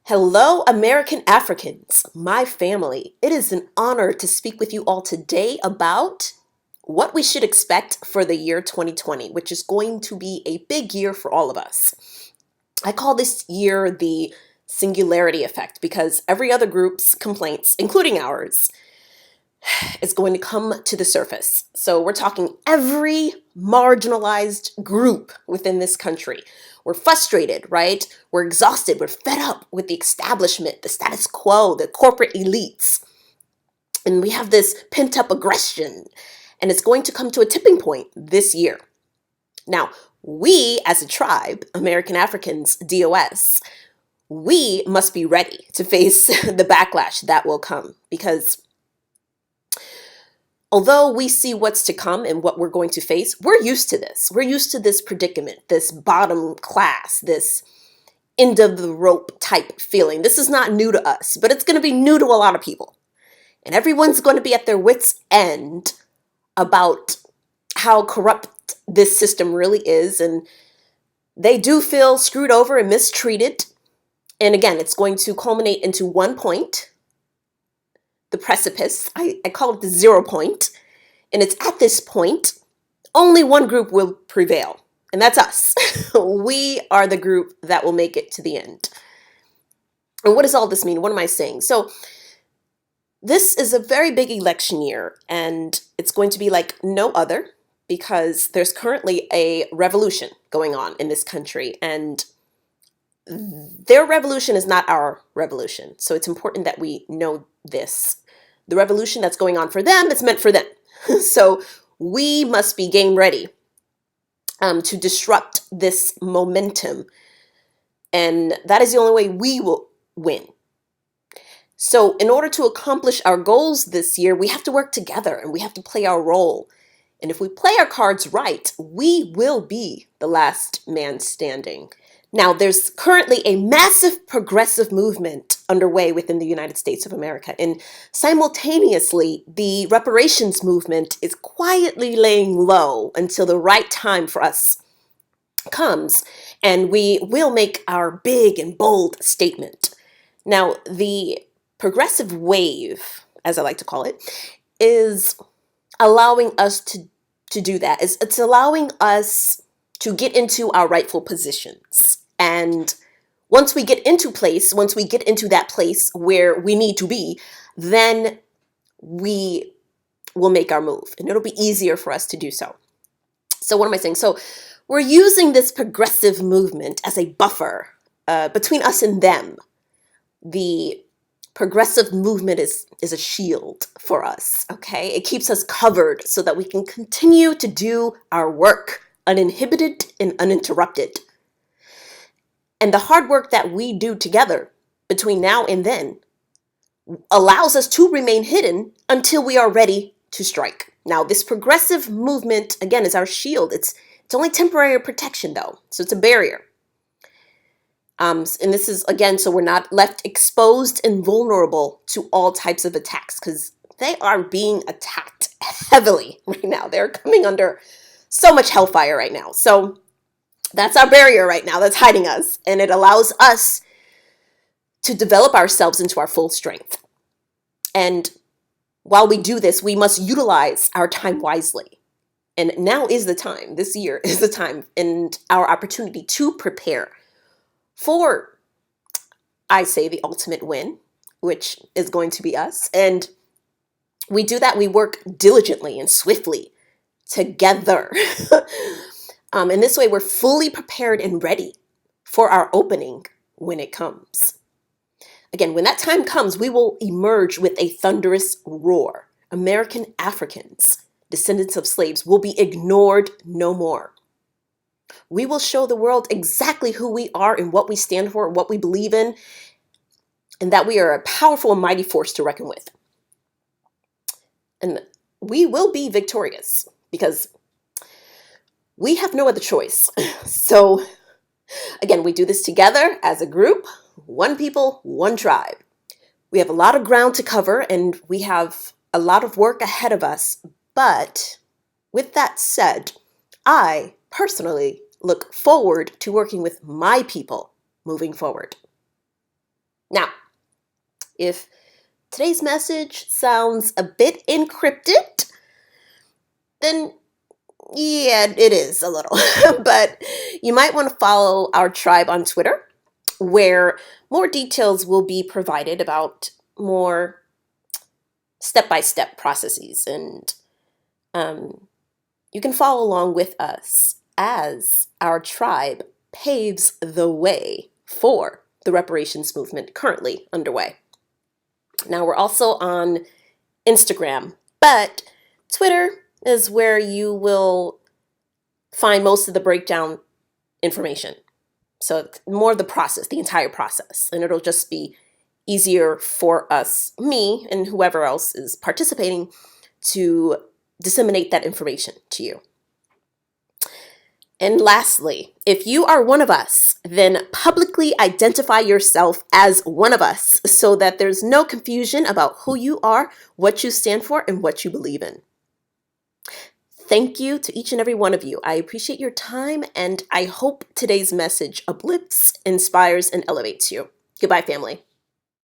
Hello, American Africans, my family. It is an honor to speak with you all today about what we should expect for the year 2020, which is going to be a big year for all of us. I call this year the singularity effect because every other group's complaints, including ours, is going to come to the surface. So we're talking every marginalized group within this country. We're frustrated, right? We're exhausted. We're fed up with the establishment, the status quo, the corporate elites. And we have this pent up aggression. And it's going to come to a tipping point this year. Now, we as a tribe, American Africans, DOS, we must be ready to face the backlash that will come because although we see what's to come and what we're going to face, we're used to this. We're used to this predicament, this bottom class, this end of the rope type feeling. This is not new to us, but it's going to be new to a lot of people. And everyone's going to be at their wits' end about how corrupt this system really is. And they do feel screwed over and mistreated. And again, it's going to culminate into one point, the precipice. I call it the 0 point. And it's at this point, only one group will prevail. And that's us. We are the group that will make it to the end. And what does all this mean? What am I saying? So this is a very big election year, and it's going to be like no other because there's currently a revolution going on in this country, and their revolution is not our revolution. So it's important that we know this. The revolution that's going on for them, it's meant for them. So we must be game ready to disrupt this momentum. And that is the only way we will win. So in order to accomplish our goals this year, we have to work together and we have to play our role. And if we play our cards right, we will be the last man standing. Now, there's currently a massive progressive movement underway within the United States of America. And simultaneously, the reparations movement is quietly laying low until the right time for us comes. And we will make our big and bold statement. Now, the progressive wave, as I like to call it, is allowing us to do that. It's allowing us to get into our rightful positions. And once we get into that place where we need to be, then we will make our move and it'll be easier for us to do so. So what am I saying? So we're using this progressive movement as a buffer between us and them. The progressive movement is a shield for us, okay? It keeps us covered so that we can continue to do our work uninhibited and uninterrupted. And the hard work that we do together between now and then allows us to remain hidden until we are ready to strike. Now, this progressive movement, again, is our shield. It's only temporary protection, though, so it's a barrier. And this is, again, so we're not left exposed and vulnerable to all types of attacks because they are being attacked heavily right now. They're coming under so much hellfire right now. So that's our barrier right now that's hiding us. And it allows us to develop ourselves into our full strength. And while we do this, we must utilize our time wisely. And now is the time, this year is the time and our opportunity to prepare for, I say, the ultimate win, which is going to be us. And we do that, we work diligently and swiftly together. And this way we're fully prepared and ready for our opening when it comes. Again, when that time comes, we will emerge with a thunderous roar. American Africans, descendants of slaves, will be ignored no more. We will show the world exactly who we are and what we stand for, what we believe in, and that we are a powerful and mighty force to reckon with. And we will be victorious because we have no other choice. So again, we do this together as a group, one people, one tribe. We have a lot of ground to cover and we have a lot of work ahead of us. But with that said, I personally look forward to working with my people moving forward. Now, if today's message sounds a bit encrypted, then yeah, it is a little. But you might want to follow our tribe on Twitter, where more details will be provided about more step-by-step processes, and you can follow along with us as our tribe paves the way for the reparations movement currently underway. Now, we're also on Instagram, but Twitter is where you will find most of the breakdown information. So more of the process, the entire process, and it'll just be easier for us, me, and whoever else is participating to disseminate that information to you. And lastly, if you are one of us, then publicly identify yourself as one of us so that there's no confusion about who you are, what you stand for, and what you believe in. Thank you to each and every one of you. I appreciate your time, and I hope today's message uplifts, inspires, and elevates you. Goodbye, family.